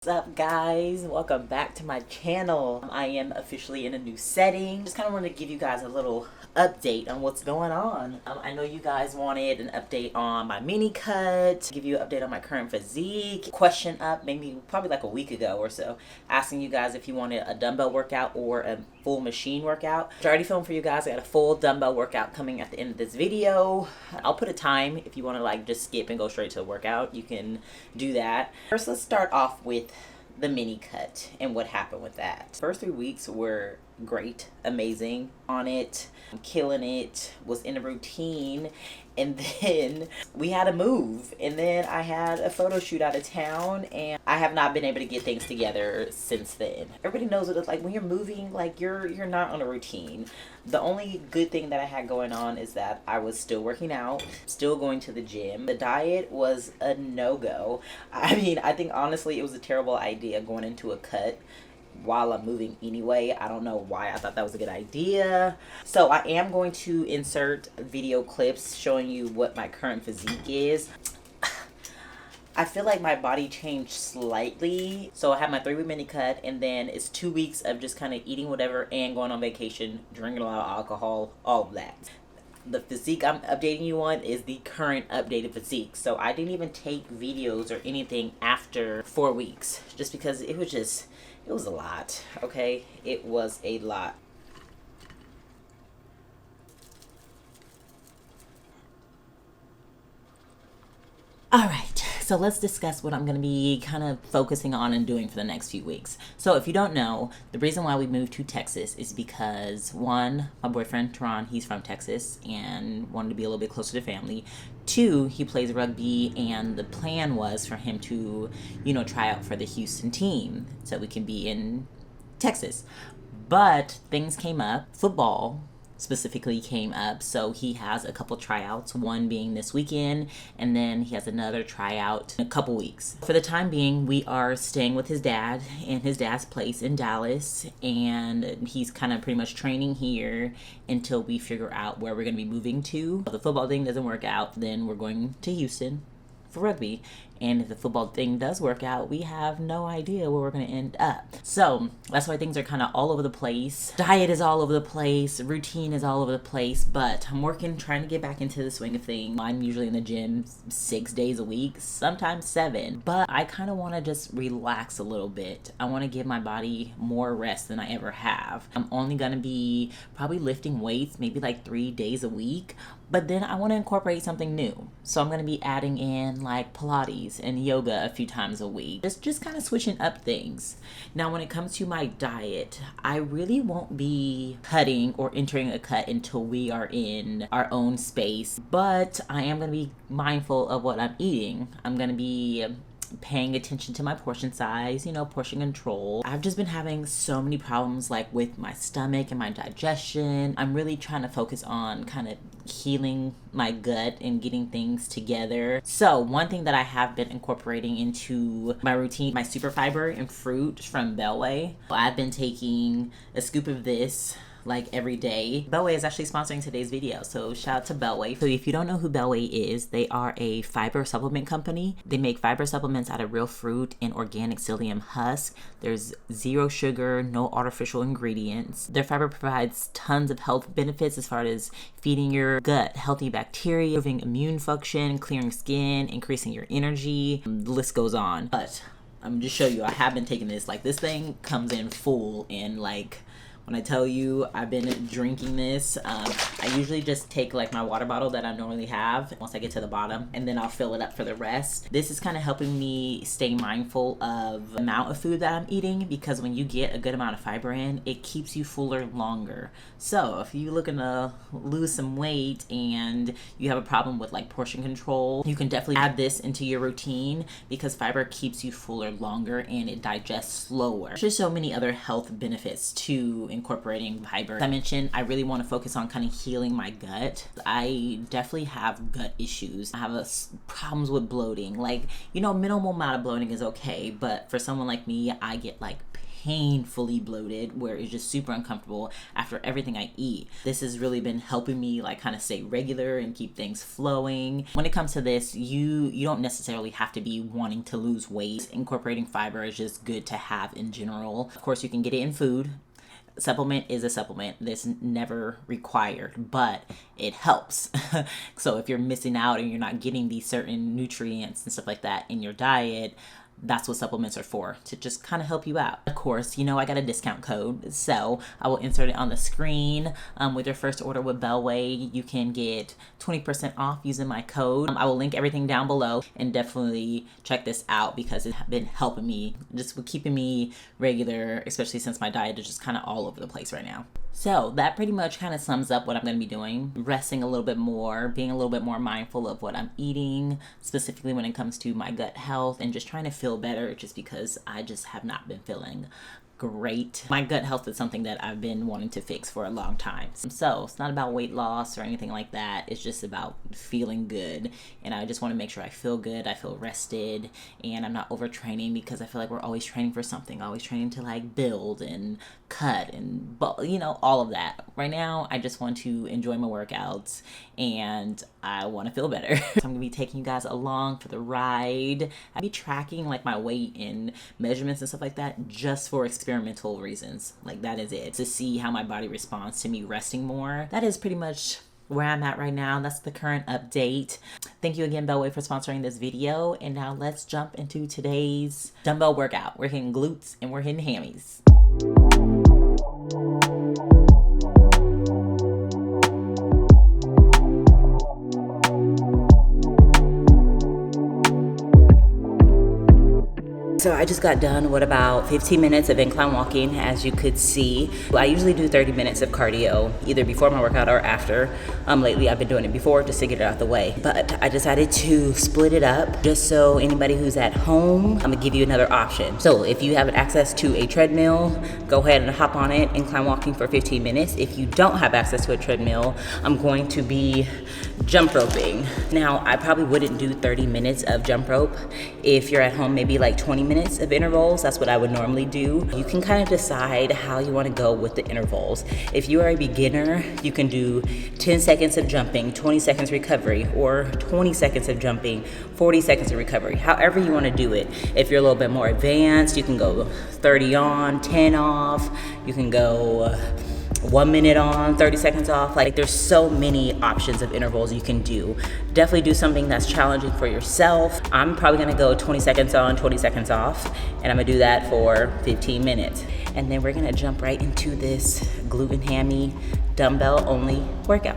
What's up, guys? Welcome back to my channel. I am officially in a new setting. Just kind of want to give you guys a little update on what's going on. I know you guys wanted an update on my mini cut, give you an update on my current physique. Question up maybe probably like a week ago or so, asking you guys if you wanted a dumbbell workout or a full machine workout. I already filmed for you guys. I got a full dumbbell workout coming at the end of this video. I'll put a time if you want to like just skip and go straight to a workout. You can do that. First, let's start off with the mini cut and what happened with that. First 3 weeks were great, amazing, on it, killing it, was in a routine, and then we had a move, and then I had a photo shoot out of town, and I have not been able to get things together since then. Everybody knows what it's like when you're moving, like you're not on a routine. The only good thing that I had going on is that I was still working out, still going to the gym. The diet was a no-go. I mean, I think honestly it was a terrible idea going into a cut while I'm moving anyway. I don't know why I thought that was a good idea. So I am going to insert video clips showing you what my current physique is. I feel like my body changed slightly. So I had my 3-week mini cut, and then it's 2 weeks of just kind of eating whatever and going on vacation, drinking a lot of alcohol, all of that. The physique I'm updating you on is the current updated physique. So I didn't even take videos or anything after 4 weeks, just because it was a lot, okay? It was a lot. All right, so let's discuss what I'm going to be kind of focusing on and doing for the next few weeks. So if you don't know, the reason why we moved to Texas is because, one, my boyfriend, Teron, he's from Texas and wanted to be a little bit closer to family. 2, he plays rugby, and the plan was for him to, try out for the Houston team so we can be in Texas. But things came up. Football specifically came up, so he has a couple tryouts, one being this weekend, and then he has another tryout in a couple weeks. For the time being, we are staying with his dad in his dad's place in Dallas, and he's kind of pretty much training here until we figure out where we're going to be moving to. If the football thing doesn't work out, then we're going to Houston for rugby. And if the football thing does work out, we have no idea where we're going to end up. So that's why things are kind of all over the place. Diet is all over the place. Routine is all over the place. But I'm trying to get back into the swing of things. I'm usually in the gym 6 days a week, sometimes 7. But I kind of want to just relax a little bit. I want to give my body more rest than I ever have. I'm only going to be probably lifting weights maybe like 3 days a week. But then I want to incorporate something new. So I'm going to be adding in like Pilates and yoga a few times a week. Just kind of switching up things. Now, when it comes to my diet, I really won't be cutting or entering a cut until we are in our own space. But I am going to be mindful of what I'm eating. I'm going to be paying attention to my portion size, portion control. I've just been having so many problems like with my stomach and my digestion. I'm really trying to focus on kind of healing my gut and getting things together. So one thing that I have been incorporating into my routine, my super fiber and fruit from Bellway. I've been taking a scoop of this like every day. Bellway is actually sponsoring today's video, so shout out to Bellway. So if you don't know who Bellway is, they are a fiber supplement company. They make fiber supplements out of real fruit and organic psyllium husk. There's 0 sugar, no artificial ingredients. Their fiber provides tons of health benefits as far as feeding your gut healthy bacteria, improving immune function, clearing skin, increasing your energy. The list goes on. But I'm just show you, I have been taking this. Like, this thing comes in full, and like, when I tell you I've been drinking this, I usually just take like my water bottle that I normally have once I get to the bottom, and then I'll fill it up for the rest. This is kind of helping me stay mindful of the amount of food that I'm eating, because when you get a good amount of fiber in, it keeps you fuller longer. So if you're looking to lose some weight and you have a problem with like portion control, you can definitely add this into your routine, because fiber keeps you fuller longer and it digests slower. There's just so many other health benefits to incorporating fiber. As I mentioned, I really want to focus on kind of healing my gut. I definitely have gut issues. I have problems with bloating. Like, minimal amount of bloating is okay, but for someone like me, I get like painfully bloated where it's just super uncomfortable after everything I eat. This has really been helping me like kind of stay regular and keep things flowing. When it comes to this, you don't necessarily have to be wanting to lose weight. Incorporating fiber is just good to have in general. Of course, you can get it in food. Supplement is a supplement. This never required, but it helps. So if you're missing out and you're not getting these certain nutrients and stuff like that in your diet, that's what supplements are for, to just kind of help you out. Of course, you know, I got a discount code, so I will insert it on the screen. With your first order with Bellway, you can get 20% off using my code. I will link everything down below, and definitely check this out because it's been helping me, just with keeping me regular, especially since my diet is just kind of all over the place right now. So that pretty much kind of sums up what I'm going to be doing. Resting a little bit more, being a little bit more mindful of what I'm eating, specifically when it comes to my gut health, and just trying to feel better just because I just have not been feeling great. My gut health is something that I've been wanting to fix for a long time. So it's not about weight loss or anything like that. It's just about feeling good. And I just want to make sure I feel good, I feel rested, and I'm not overtraining because I feel like we're always training for something, always training to like build and cut and, you know, all of that. Right now, I just want to enjoy my workouts and I want to feel better. So I'm going to be taking you guys along for the ride. I'll be tracking like my weight and measurements and stuff like that just for experimental reasons. Like that is it. To see how my body responds to me resting more. That is pretty much where I'm at right now. That's the current update. Thank you again, Bellway, for sponsoring this video. And now let's jump into today's dumbbell workout. We're hitting glutes and we're hitting hammies. So I just got done with about 15 minutes of incline walking, as you could see. I usually do 30 minutes of cardio, either before my workout or after. Lately I've been doing it before just to get it out the way. But I decided to split it up just so anybody who's at home, I'm gonna give you another option. So if you have access to a treadmill, go ahead and hop on it, incline walking for 15 minutes. If you don't have access to a treadmill, I'm going to be jump roping. Now, I probably wouldn't do 30 minutes of jump rope. If you're at home, maybe like 20 minutes of intervals. That's what I would normally do. You can kind of decide how you want to go with the intervals. If you are a beginner, you can do 10 seconds of jumping, 20 seconds recovery, or 20 seconds of jumping, 40 seconds of recovery. However you want to do it. If you're a little bit more advanced, you can go 30 on, 10 off. You can go 1 minute on, 30 seconds off. Like, there's so many options of intervals you can do. Definitely do something that's challenging for yourself. I'm probably gonna go 20 seconds on, 20 seconds off, and I'm gonna do that for 15 minutes. And then we're gonna jump right into this glute and hammy dumbbell only workout.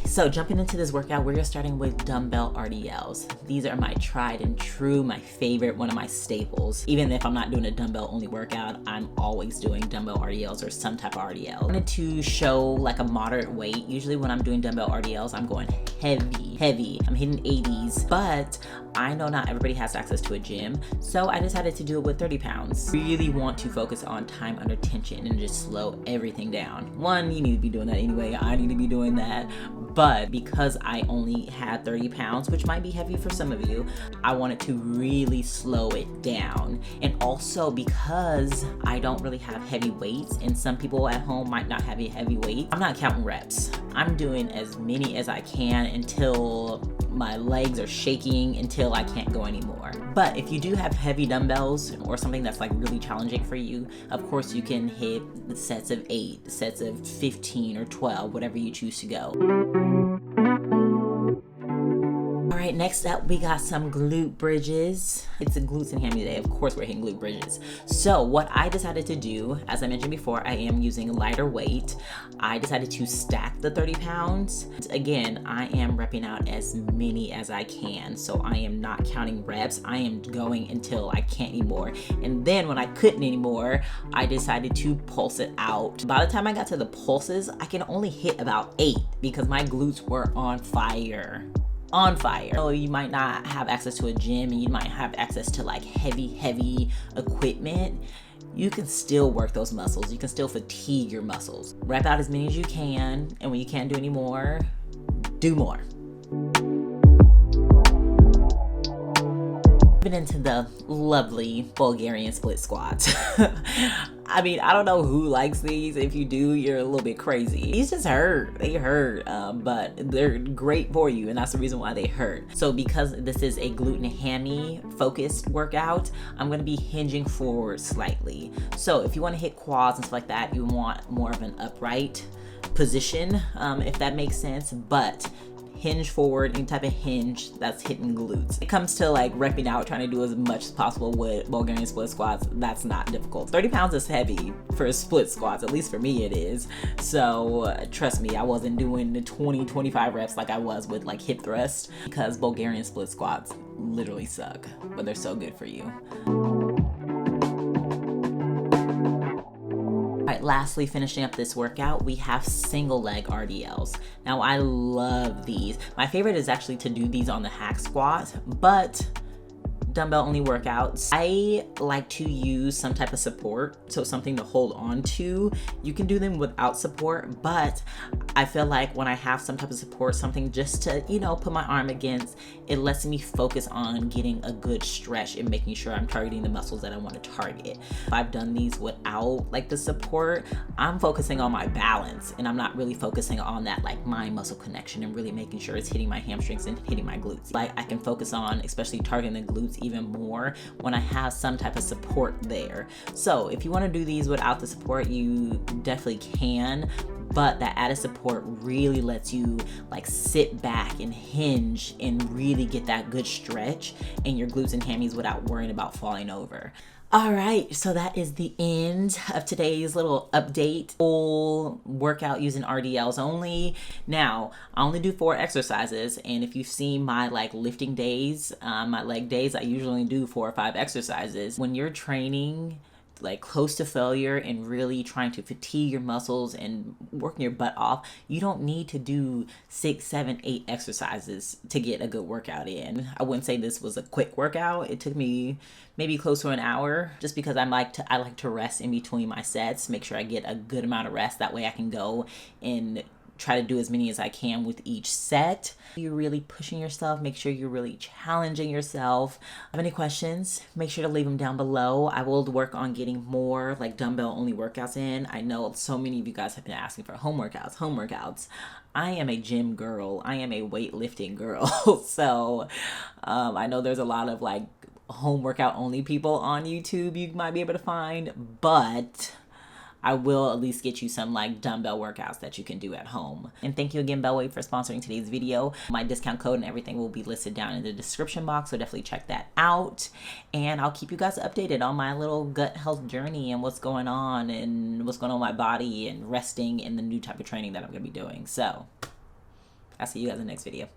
So jumping into this workout, we're starting with dumbbell RDLs. These are my tried and true, my favorite, one of my staples. Even if I'm not doing a dumbbell only workout, I'm always doing dumbbell RDLs or some type of RDL. I wanted to show like a moderate weight. Usually when I'm doing dumbbell RDLs, I'm going heavy. I'm hitting 80s, but I know not everybody has access to a gym, so I decided to do it with 30 pounds. Really want to focus on time under tension and just slow everything down. One, you need to be doing that anyway. I need to be doing that. But because I only had 30 pounds, which might be heavy for some of you, I wanted to really slow it down. And also because I don't really have heavy weights, and some people at home might not have a heavy weight, I'm not counting reps. I'm doing as many as I can until my legs are shaking, until I can't go anymore. But if you do have heavy dumbbells or something that's like really challenging for you, of course you can hit the sets of 8, sets of 15 or 12, whatever you choose to go. All right, right, next up we got some glute bridges. It's a glutes and hammy day. Of course we're hitting glute bridges. So what I decided to do, as I mentioned before, I am using lighter weight. I decided to stack the 30 pounds. Again, I am repping out as many as I can. So I am not counting reps. I am going until I can't anymore. And then when I couldn't anymore, I decided to pulse it out. By the time I got to the pulses, I can only hit about 8 because my glutes were on fire. So you might not have access to a gym and you might have access to like heavy equipment. You can still work those muscles. You can still fatigue your muscles. Rep out as many as you can, and when you can't do any more, do more. Moving into the lovely Bulgarian split squats. I mean, I don't know who likes these. If you do, you're a little bit crazy. These just hurt. They hurt, but they're great for you, and that's the reason why they hurt. So because this is a glute and hammy focused workout, I'm going to be hinging forward slightly. So if you want to hit quads and stuff like that, you want more of an upright position, if that makes sense. But hinge forward, any type of hinge that's hitting glutes. It comes to like repping out, trying to do as much as possible with Bulgarian split squats. That's not difficult. 30 pounds is heavy for split squats, at least for me it is. So trust me, I wasn't doing the 20-25 reps like I was with like hip thrust, because Bulgarian split squats literally suck, but they're so good for you. Alright, lastly, finishing up this workout, we have single leg RDLs. Now, I love these. My favorite is actually to do these on the hack squat, but dumbbell only workouts. I like to use some type of support, so something to hold on to. You can do them without support, but I feel like when I have some type of support, something just to, you know, put my arm against, it lets me focus on getting a good stretch and making sure I'm targeting the muscles that I want to target. If I've done these without like the support, I'm focusing on my balance and I'm not really focusing on that like mind muscle connection and really making sure it's hitting my hamstrings and hitting my glutes. Like I can focus on especially targeting the glutes even more when I have some type of support there. So if you want to do these without the support, you definitely can, but that added support really lets you like sit back and hinge and really get that good stretch in your glutes and hammies without worrying about falling over. All right, so that is the end of today's little update. Full workout using RDLs only. Now, I only do 4 exercises, and if you've seen my like lifting days, my leg days, I usually do 4 or 5 exercises. When you're training like close to failure and really trying to fatigue your muscles and working your butt off, you don't need to do 6, 7, 8 exercises to get a good workout in. I wouldn't say this was a quick workout. It took me maybe close to an hour, just because I like to rest in between my sets, make sure I get a good amount of rest. That way I can go and try to do as many as I can with each set. You're really pushing yourself. Make sure you're really challenging yourself. If you have any questions, make sure to leave them down below. I will work on getting more like dumbbell only workouts in. I know so many of you guys have been asking for home workouts. I am a gym girl. I am a weightlifting girl. So I know there's a lot of like home workout only people on YouTube you might be able to find, but I will at least get you some like dumbbell workouts that you can do at home. And thank you again, Bellway, for sponsoring today's video. My discount code and everything will be listed down in the description box, so definitely check that out. And I'll keep you guys updated on my little gut health journey and what's going on with my body and resting and the new type of training that I'm gonna be doing. So I'll see you guys in the next video.